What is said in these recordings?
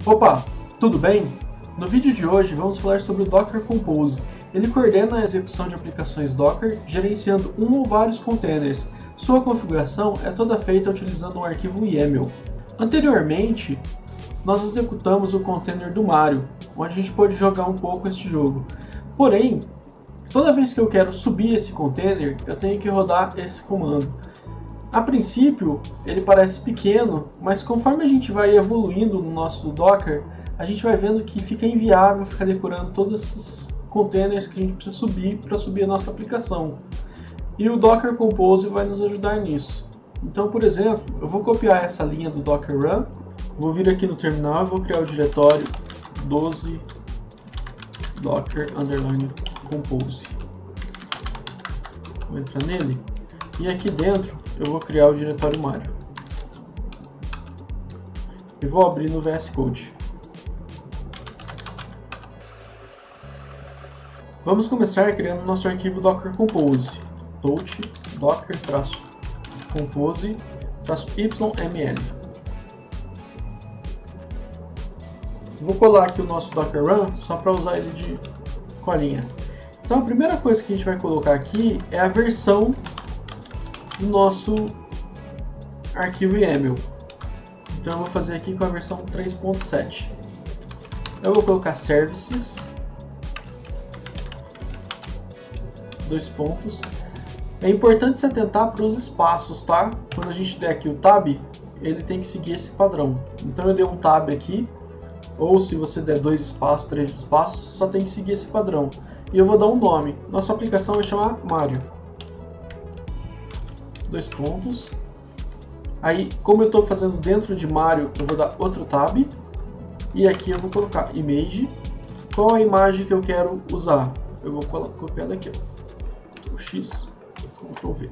Opa, tudo bem? No vídeo de hoje vamos falar sobre o Docker Compose. Ele coordena a execução de aplicações Docker, gerenciando um ou vários containers. Sua configuração é toda feita utilizando um arquivo YAML. Anteriormente, nós executamos o container do Mario, onde a gente pode jogar um pouco este jogo. Porém, toda vez que eu quero subir esse container, eu tenho que rodar esse comando. A princípio, ele parece pequeno, mas conforme a gente vai evoluindo no nosso Docker, a gente vai vendo que fica inviável ficar decorando todos esses containers que a gente precisa subir para subir a nossa aplicação. E o Docker Compose vai nos ajudar nisso. Então, por exemplo, eu vou copiar essa linha do Docker Run, vou vir aqui no terminal e vou criar o diretório 12 docker_compose. Vou entrar nele e aqui dentro eu vou criar o diretório Mario. E vou abrir no VS Code. Vamos começar criando nosso arquivo Docker Compose. Touch docker-compose-yml. Vou colar aqui o nosso Docker Run só para usar ele de colinha. Então a primeira coisa que a gente vai colocar aqui é a versão do nosso arquivo YAML. Então eu vou fazer aqui com a versão 3.7. Eu vou colocar services, dois pontos. É importante se atentar para os espaços, tá? Quando a gente der aqui o tab, ele tem que seguir esse padrão. Então eu dei um tab aqui, ou se você der 2 espaços, 3 espaços, só tem que seguir esse padrão. E eu vou dar um nome. Nossa aplicação vai chamar Mario. Dois pontos. Aí, como eu estou fazendo dentro de Mario, eu vou dar outro tab. E aqui eu vou colocar image. Qual a imagem que eu quero usar? Eu vou copiar daqui, ó. O X, Ctrl V.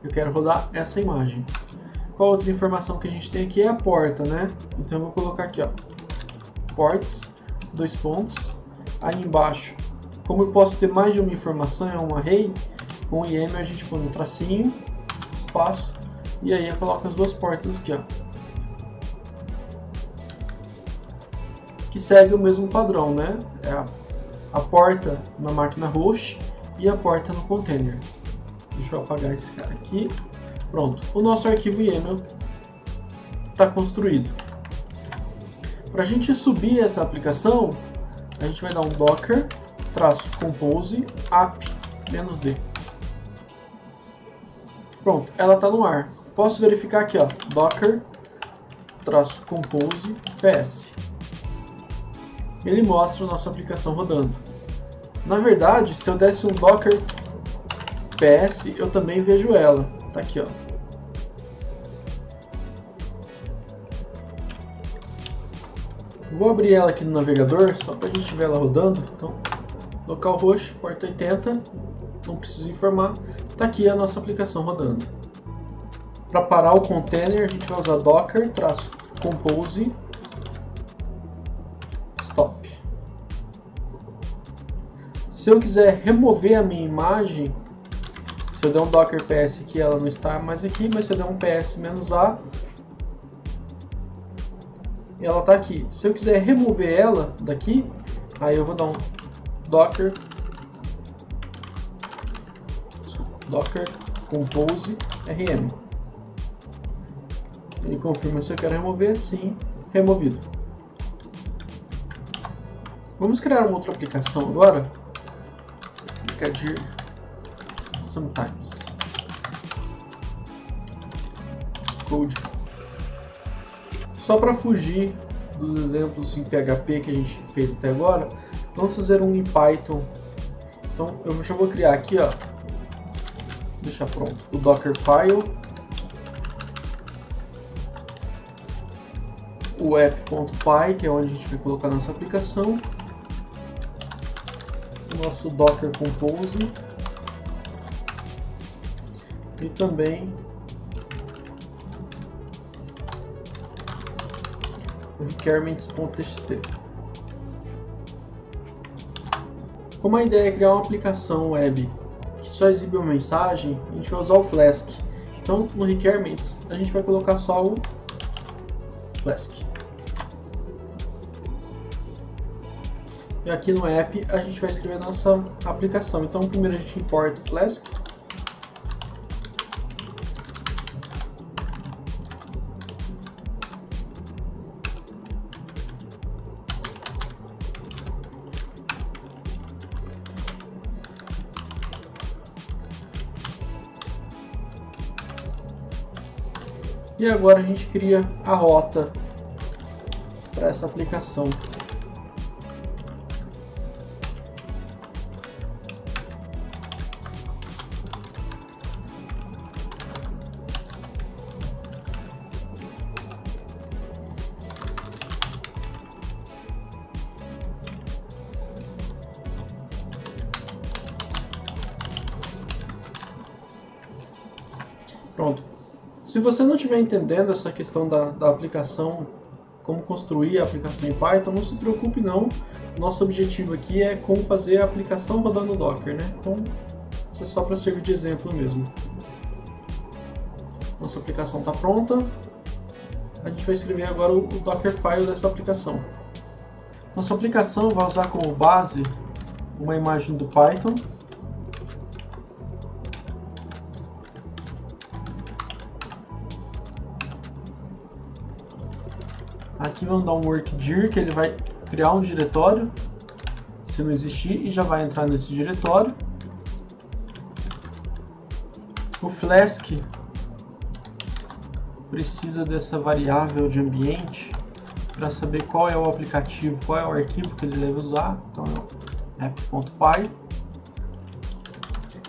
Eu quero rodar essa imagem. Qual outra informação que a gente tem aqui é a porta, né? Então eu vou colocar aqui, ó, ports, dois pontos. Aí embaixo, como eu posso ter mais de uma informação, é um array, com o YAML a gente põe um tracinho, espaço, e aí eu coloco as duas portas aqui, ó, que segue o mesmo padrão, né? É a porta na máquina host e a porta no container. Deixa eu apagar esse cara aqui. Pronto, o nosso arquivo YAML está construído. Para a gente subir essa aplicação, a gente vai dar um docker-compose app-d. Pronto, ela está no ar. Posso verificar aqui, ó, docker-compose ps. Ele mostra a nossa aplicação rodando. Na verdade, se eu desse um docker ps, eu também vejo ela. Tá aqui, ó. Vou abrir ela aqui no navegador, só para a gente ver ela rodando. Então, localhost, porta 80, não preciso informar. Tá aqui a nossa aplicação rodando. Para parar o container, a gente vai usar docker-compose stop. Se eu quiser remover a minha imagem, se eu der um docker ps aqui, ela não está mais aqui, mas se eu der um ps-a, ela está aqui. Se eu quiser remover ela daqui, aí eu vou dar um docker-compose rm. Ele confirma se eu quero remover, sim, removido. Vamos criar uma outra aplicação agora. Cadir sometimes code. Só para fugir dos exemplos em PHP que a gente fez até agora, vamos fazer um em Python. Então eu já vou criar aqui, ó, deixar pronto o Dockerfile, o app.py, que é onde a gente vai colocar nossa aplicação, o nosso Docker Compose e também o requirements.txt. Como a ideia é criar uma aplicação web que só exibe uma mensagem, a gente vai usar o Flask. Então, no requirements, a gente vai colocar só o Flask. E aqui no app a gente vai escrever a nossa aplicação. Então primeiro a gente importa o Flask. E agora a gente cria a rota para essa aplicação. Pronto. Se você não estiver entendendo essa questão da aplicação, como construir a aplicação em Python, não se preocupe não. Nosso objetivo aqui é como fazer a aplicação rodar no Docker, né? Então, isso é só para servir de exemplo mesmo. Nossa aplicação está pronta. A gente vai escrever agora o Dockerfile dessa aplicação. Nossa aplicação vai usar como base uma imagem do Python. Aqui vamos dar um workdir, que ele vai criar um diretório, se não existir, e já vai entrar nesse diretório. O Flask precisa dessa variável de ambiente para saber qual é o aplicativo, qual é o arquivo que ele deve usar. Então é app.py.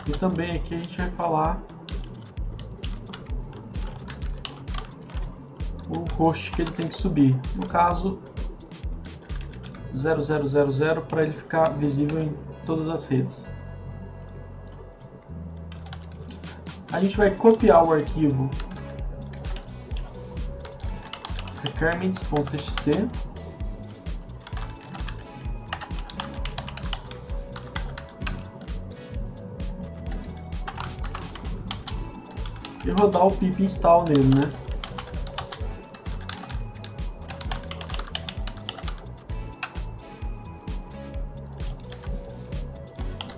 E também aqui a gente vai falar o host que ele tem que subir, no caso 0000, para ele ficar visível em todas as redes. A gente vai copiar o arquivo requirements.txt e rodar o pip install nele, né?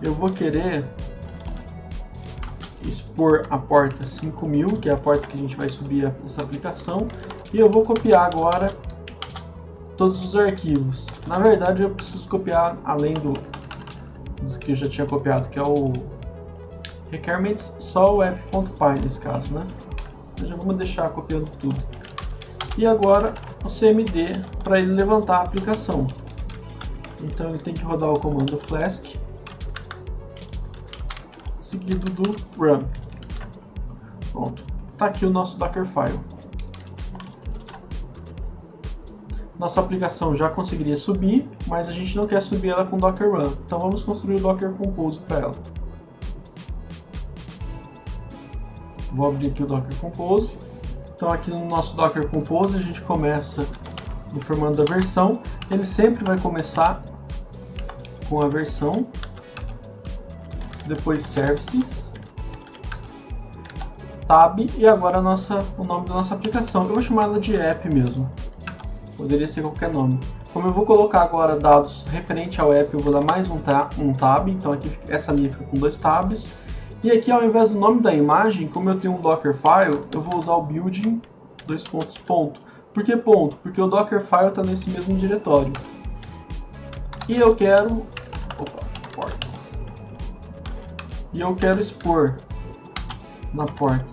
Eu vou querer expor a porta 5000, que é a porta que a gente vai subir essa aplicação, e eu vou copiar agora todos os arquivos. Na verdade, eu preciso copiar além do que eu já tinha copiado, que é o requirements, só o app.py nesse caso, né? Então já vamos deixar copiando tudo. E agora o cmd para ele levantar a aplicação. Então ele tem que rodar o comando flask seguido do run. Pronto, está aqui o nosso Dockerfile. Nossa aplicação já conseguiria subir, mas a gente não quer subir ela com Docker Run. Então vamos construir o Docker Compose para ela. Vou abrir aqui o Docker Compose. Então aqui no nosso Docker Compose a gente começa informando a versão. Ele sempre vai começar com a versão, depois services, tab e agora o nome da nossa aplicação. Eu vou chamar ela de app mesmo. Poderia ser qualquer nome. Como eu vou colocar agora dados referente ao app, eu vou dar mais um tab. Então aqui essa linha fica com 2 tabs. E aqui, ao invés do nome da imagem, como eu tenho um Dockerfile, eu vou usar o building ponto. Por que ponto? Porque o Dockerfile está nesse mesmo diretório. E eu quero ports. E eu quero expor na porta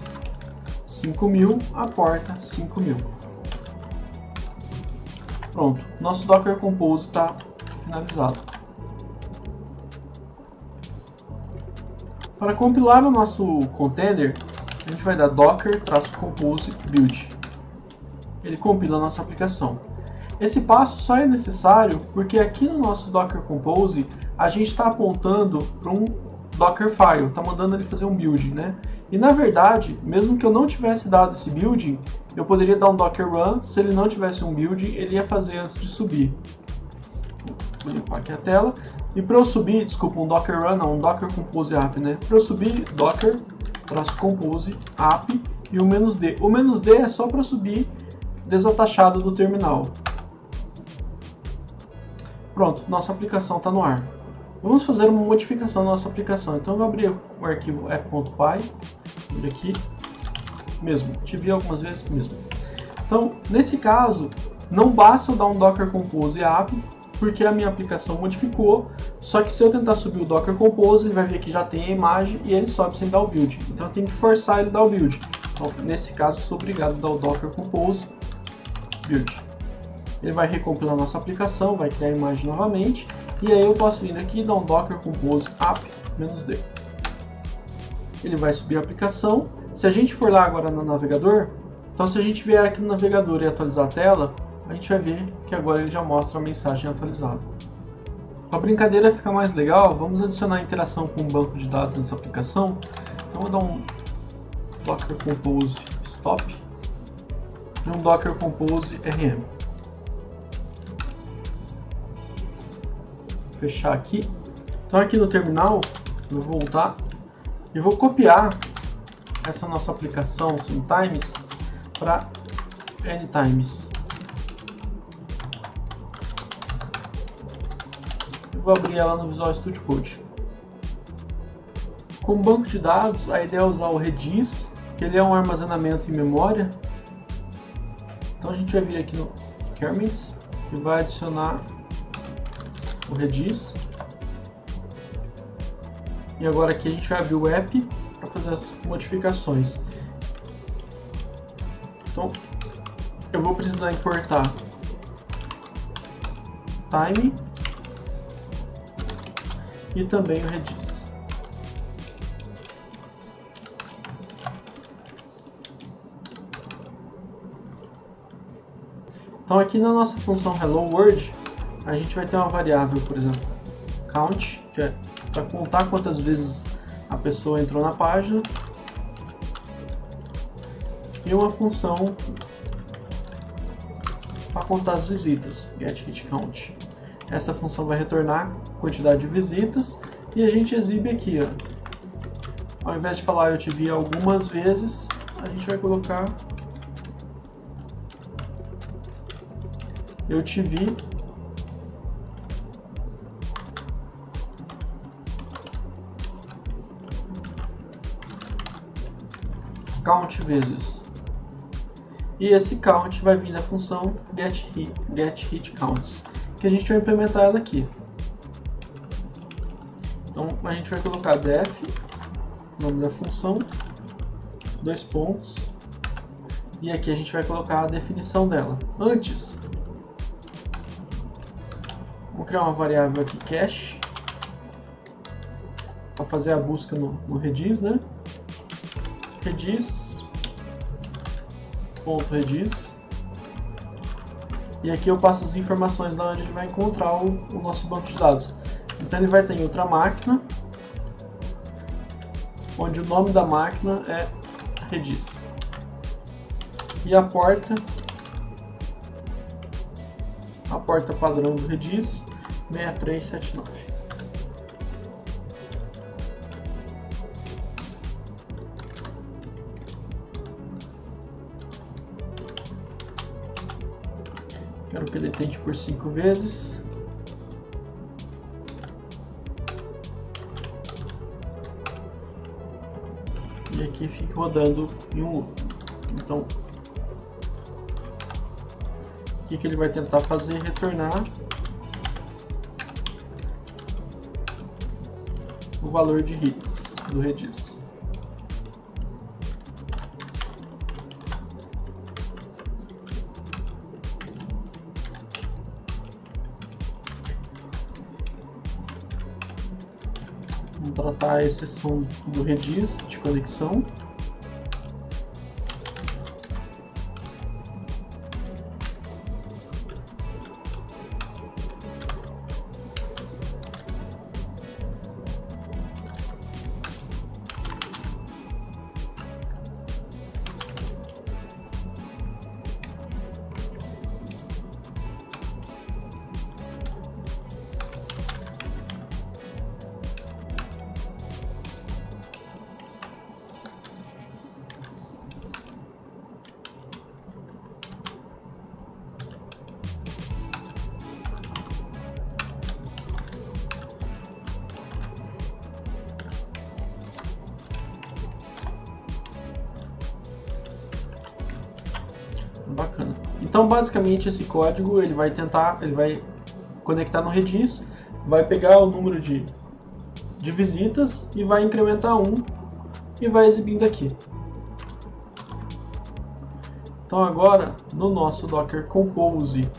5000 a porta 5000. Pronto, nosso Docker Compose está finalizado. Para compilar o nosso container, a gente vai dar docker-compose build. Ele compila a nossa aplicação. Esse passo só é necessário porque aqui no nosso Docker Compose a gente está apontando para um Dockerfile, está mandando ele fazer um build, né? E na verdade, mesmo que eu não tivesse dado esse build, eu poderia dar um Docker Run. Se ele não tivesse um build, ele ia fazer antes de subir. Vou limpar aqui a tela. E para eu subir, desculpa, um Docker Run, não, um Docker Compose app, né? Para eu subir, Docker-compose app e o "-d". O "-d" é só para subir desatachado do terminal. Pronto, nossa aplicação está no ar. Vamos fazer uma modificação na nossa aplicação. Então eu vou abrir o arquivo app.py, abrir aqui, mesmo, te vi algumas vezes mesmo. Então, nesse caso, não basta eu dar um Docker Compose app, porque a minha aplicação modificou, só que se eu tentar subir o Docker Compose, ele vai ver que já tem a imagem e ele sobe sem dar o build. Então eu tenho que forçar ele a dar o build. Então, nesse caso, eu sou obrigado a dar o Docker Compose build. Ele vai recompilar a nossa aplicação, vai criar a imagem novamente, e aí eu posso vir aqui e dar um Docker Compose app-d. Ele vai subir a aplicação. Se a gente for lá agora no navegador, então se a gente vier aqui no navegador e atualizar a tela, a gente vai ver que agora ele já mostra a mensagem atualizada. Para a brincadeira ficar mais legal, vamos adicionar interação com um banco de dados nessa aplicação. Então vou dar um Docker Compose stop e um Docker Compose rm. Vou fechar aqui. Então aqui no terminal, eu vou voltar e vou copiar essa nossa aplicação Sometimes para Anytimes. Eu vou abrir ela no Visual Studio Code. Como banco de dados, a ideia é usar o Redis, que ele é um armazenamento em memória. Então a gente vai vir aqui no Requirements e vai adicionar o Redis. E agora aqui a gente vai abrir o app para fazer as modificações. Então eu vou precisar importar time e também o Redis. Então aqui na nossa função Hello World, a gente vai ter uma variável, por exemplo, count, que é para contar quantas vezes a pessoa entrou na página, e uma função para contar as visitas, getHitCount. Essa função vai retornar a quantidade de visitas e a gente exibe aqui, ó. Ao invés de falar eu te vi algumas vezes, a gente vai colocar eu te vi count vezes. E esse count vai vir da função getHitCounts, que a gente vai implementar ela aqui. Então a gente vai colocar def, nome da função, dois pontos, e aqui a gente vai colocar a definição dela. Antes, vamos criar uma variável aqui cache, para fazer a busca no Redis, né? Redis. E aqui eu passo as informações de onde ele vai encontrar o nosso banco de dados. Então ele vai ter em outra máquina, onde o nome da máquina é Redis. E a porta padrão do Redis, 6379. Quero que ele tente por 5 vezes. E aqui fica rodando em um loop. Então, o que ele vai tentar fazer? Retornar o valor de hits do Redis. Vamos tratar a exceção do Redis de conexão. Bacana. Então, basicamente, esse código ele vai conectar no Redis, vai pegar o número de visitas e vai incrementar 1 e vai exibindo aqui. Então agora, no nosso Docker Compose,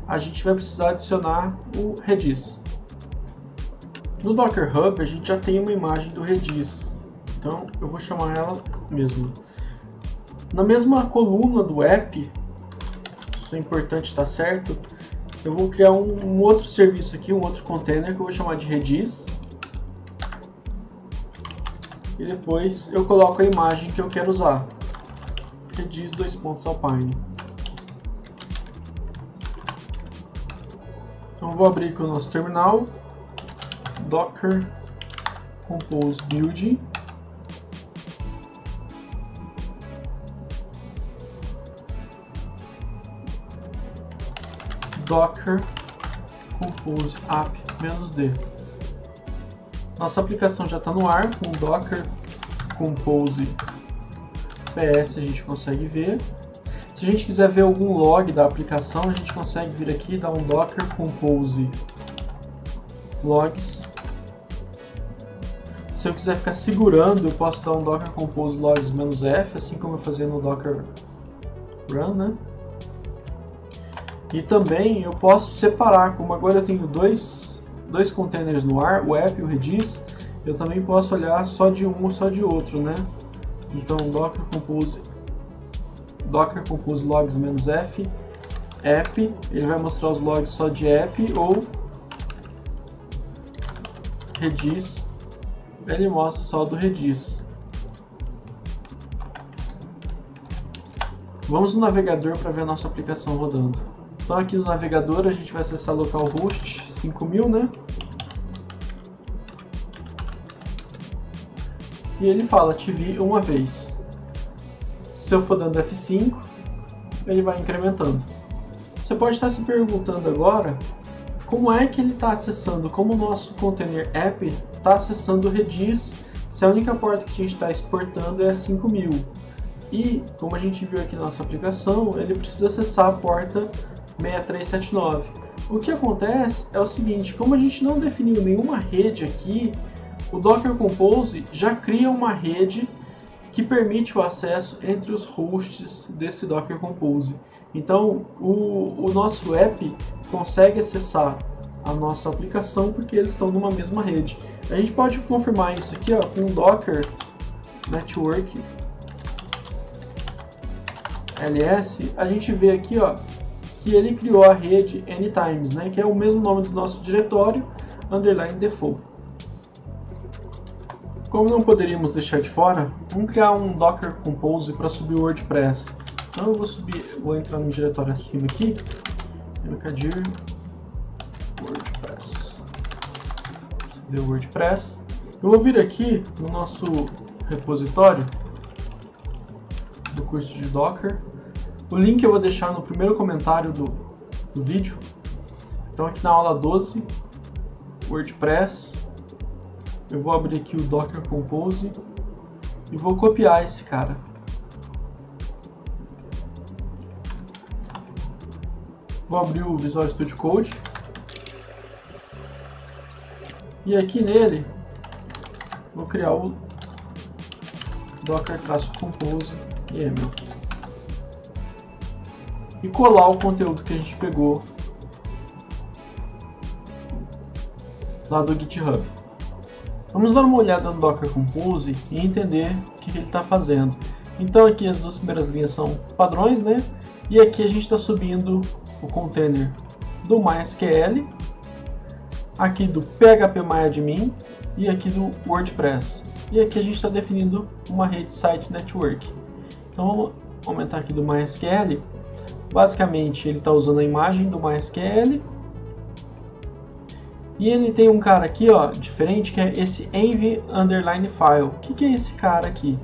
a gente vai precisar adicionar o Redis. No Docker Hub, a gente já tem uma imagem do Redis, então eu vou chamar ela mesmo. Na mesma coluna do app, isso é importante estar certo, eu vou criar um outro serviço aqui, um outro container que eu vou chamar de Redis. E depois eu coloco a imagem que eu quero usar. Redis Alpine. Então eu vou abrir aqui o nosso terminal. Docker Compose Build. Docker Compose app-d. Nossa aplicação já está no ar com Docker Compose PS, a gente consegue ver. Se a gente quiser ver algum log da aplicação, a gente consegue vir aqui e dar um Docker Compose Logs. Se eu quiser ficar segurando, eu posso dar um Docker Compose Logs -f, assim como eu fazia no Docker Run, né? E também eu posso separar, como agora eu tenho dois containers no ar, o app e o Redis, eu também posso olhar só de um ou só de outro, né? Então Docker Compose Logs -f app, ele vai mostrar os logs só de app, ou Redis, ele mostra só do Redis. Vamos no navegador para ver a nossa aplicação rodando. Então aqui no navegador a gente vai acessar localhost 5000, né? E ele fala TV uma vez. Se eu for dando F5, ele vai incrementando. Você pode estar se perguntando agora como é que ele está acessando, como o nosso container app está acessando o Redis, se a única porta que a gente está exportando é a 5000. E, como a gente viu aqui na nossa aplicação, ele precisa acessar a porta 6379. O que acontece é o seguinte, como a gente não definiu nenhuma rede aqui, o Docker Compose já cria uma rede que permite o acesso entre os hosts desse Docker Compose. Então, o nosso app consegue acessar a nossa aplicação porque eles estão numa mesma rede. A gente pode confirmar isso aqui, ó, com Docker Network ls. A gente vê aqui, ó, que ele criou a rede Anytimes, né, que é o mesmo nome do nosso diretório, _default. Como não poderíamos deixar de fora, vamos criar um Docker Compose para subir o WordPress. Então eu vou entrar no diretório acima aqui, mkdir WordPress. Deu WordPress. Eu vou vir aqui no nosso repositório do curso de Docker. O link eu vou deixar no primeiro comentário do vídeo. Então aqui na aula 12, WordPress, eu vou abrir aqui o Docker Compose e vou copiar esse cara. Vou abrir o Visual Studio Code e aqui nele vou criar o Docker-Compose YAML e colar o conteúdo que a gente pegou lá do GitHub. Vamos dar uma olhada no Docker Compose e entender o que ele está fazendo. Então aqui as duas primeiras linhas são padrões, né? E aqui a gente está subindo o container do MySQL, aqui do PHPMyAdmin e aqui do WordPress. E aqui a gente está definindo uma rede site network. Então vamos aumentar aqui do MySQL. Basicamente ele está usando a imagem do MySQL. E ele tem um cara aqui, ó, diferente, que é esse env_file. O que é esse cara aqui?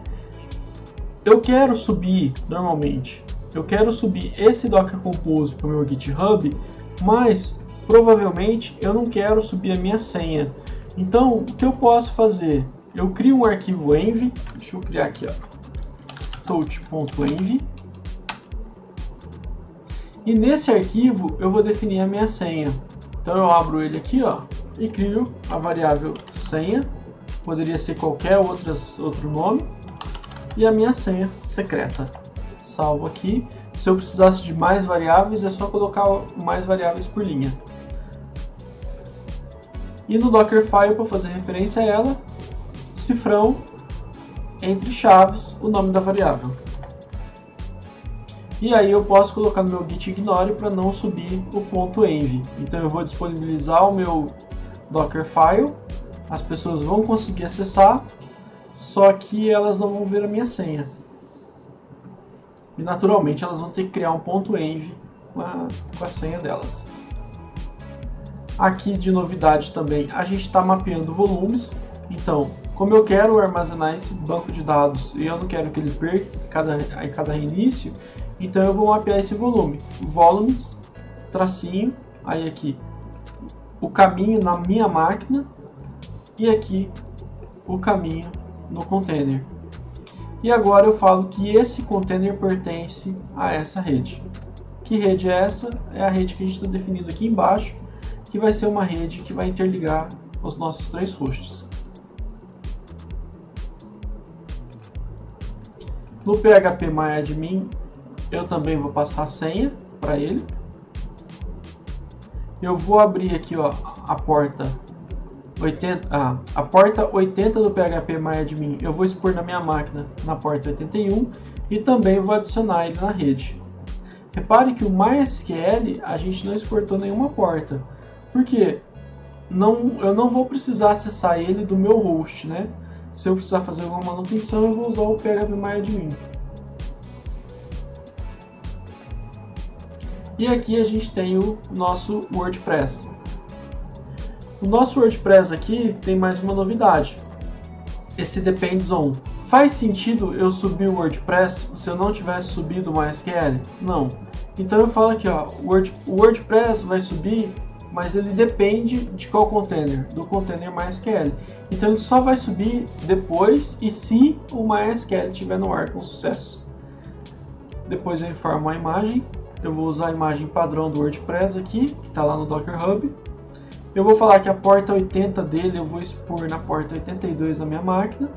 Eu quero subir, normalmente, eu quero subir esse Docker Compose para o meu GitHub, mas provavelmente eu não quero subir a minha senha. Então, o que eu posso fazer? Eu crio um arquivo env, deixa eu criar aqui, ó, touch.env, E nesse arquivo eu vou definir a minha senha. Então eu abro ele aqui, ó, e crio a variável senha, poderia ser qualquer outro nome, e a minha senha secreta. Salvo aqui. Se eu precisasse de mais variáveis, é só colocar mais variáveis por linha. E no Dockerfile, para fazer referência a ela, cifrão entre chaves o nome da variável. E aí eu posso colocar no meu git ignore para não subir o .env. Então eu vou disponibilizar o meu Dockerfile, as pessoas vão conseguir acessar, só que elas não vão ver a minha senha. E naturalmente elas vão ter que criar um .env com a senha delas. Aqui de novidade também, a gente está mapeando volumes. Então, como eu quero armazenar esse banco de dados e eu não quero que ele perca a cada reinício, então eu vou mapear esse volume. Volumes, tracinho, aí aqui o caminho na minha máquina e aqui o caminho no container. E agora eu falo que esse container pertence a essa rede. Que rede é essa? É a rede que a gente está definindo aqui embaixo, que vai ser uma rede que vai interligar os nossos 3 hosts. No phpMyAdmin eu também vou passar a senha para ele. Eu vou abrir aqui, ó, a porta 80, a porta 80 do phpMyAdmin eu vou expor na minha máquina na porta 81 e também vou adicionar ele na rede. Repare que o MySQL a gente não exportou nenhuma porta, porque eu não vou precisar acessar ele do meu host, né? Se eu precisar fazer alguma manutenção, eu vou usar o phpMyAdmin. E aqui a gente tem o nosso WordPress. O nosso WordPress aqui tem mais uma novidade. Esse Depends On. Faz sentido eu subir o WordPress se eu não tivesse subido o MySQL? Não. Então eu falo aqui, ó, o WordPress vai subir, mas ele depende de qual container? Do container MySQL. Então ele só vai subir depois e se o MySQL estiver no ar com sucesso. Depois eu informo a imagem. Eu vou usar a imagem padrão do WordPress aqui, que está lá no Docker Hub. Eu vou falar que a porta 80 dele eu vou expor na porta 82 da minha máquina.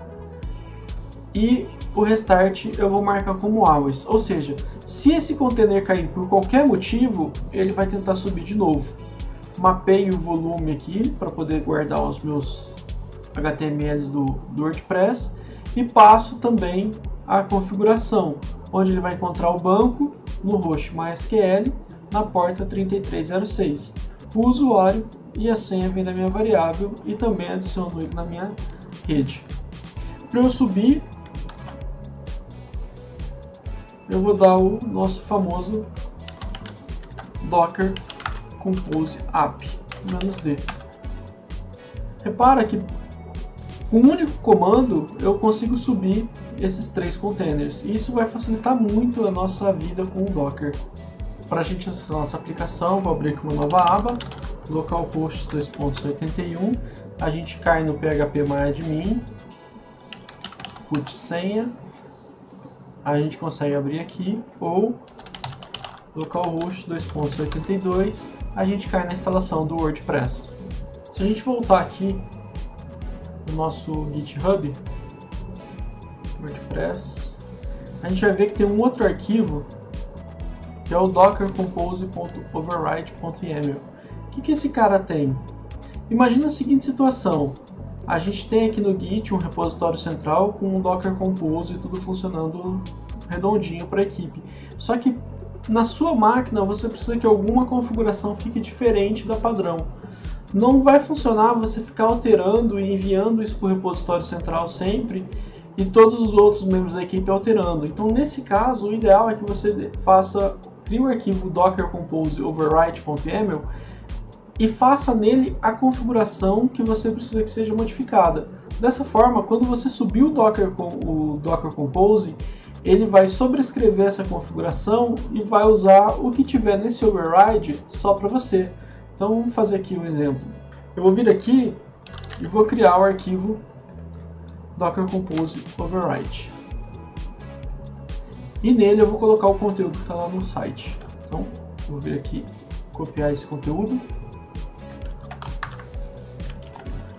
E o restart eu vou marcar como always. Ou seja, se esse container cair por qualquer motivo, ele vai tentar subir de novo. Mapeio o volume aqui para poder guardar os meus HTML do WordPress. E passo também a configuração, onde ele vai encontrar o banco no host MySQL na porta 3306. O usuário e a senha vem da minha variável e também adiciono ele na minha rede. Para eu subir, eu vou dar o nosso famoso Docker Compose app -d. Repara que com um único comando eu consigo subir esses 3 containers. Isso vai facilitar muito a nossa vida com o Docker. Para a gente acessar a nossa aplicação, vou abrir aqui uma nova aba, localhost 2.81, a gente cai no phpMyAdmin, root senha, a gente consegue abrir aqui, ou localhost 2.82, a gente cai na instalação do WordPress. Se a gente voltar aqui no nosso GitHub, WordPress, a gente vai ver que tem um outro arquivo que é o dockercompose.override.yaml. O que esse cara tem? Imagina a seguinte situação: a gente tem aqui no Git um repositório central com um Docker Compose e tudo funcionando redondinho para a equipe. Só que na sua máquina você precisa que alguma configuração fique diferente da padrão. Não vai funcionar você ficar alterando e enviando isso para o repositório central sempre e todos os outros membros da equipe alterando. Então, nesse caso, o ideal é que você crie o arquivo Docker Compose override.yaml e faça nele a configuração que você precisa que seja modificada. Dessa forma, quando você subir o Docker Compose, ele vai sobrescrever essa configuração e vai usar o que tiver nesse override só para você. Então vamos fazer aqui um exemplo. Eu vou vir aqui e vou criar o arquivo Docker Compose Override. E nele eu vou colocar o conteúdo que está lá no site. Então Vou vir aqui, copiar esse conteúdo.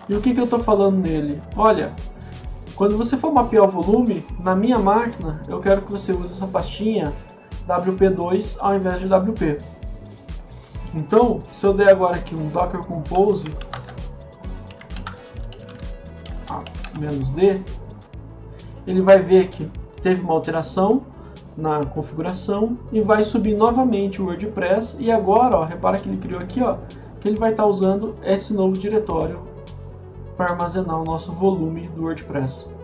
E o que eu estou falando nele? Olha, quando você for mapear o volume, na minha máquina, eu quero que você use essa pastinha WP2 ao invés de WP. Então, se eu der agora aqui um Docker Compose -D, ele vai ver que teve uma alteração na configuração e vai subir novamente o WordPress. E agora, ó, repara que ele criou aqui, ó, que ele vai estar usando esse novo diretório para armazenar o nosso volume do WordPress.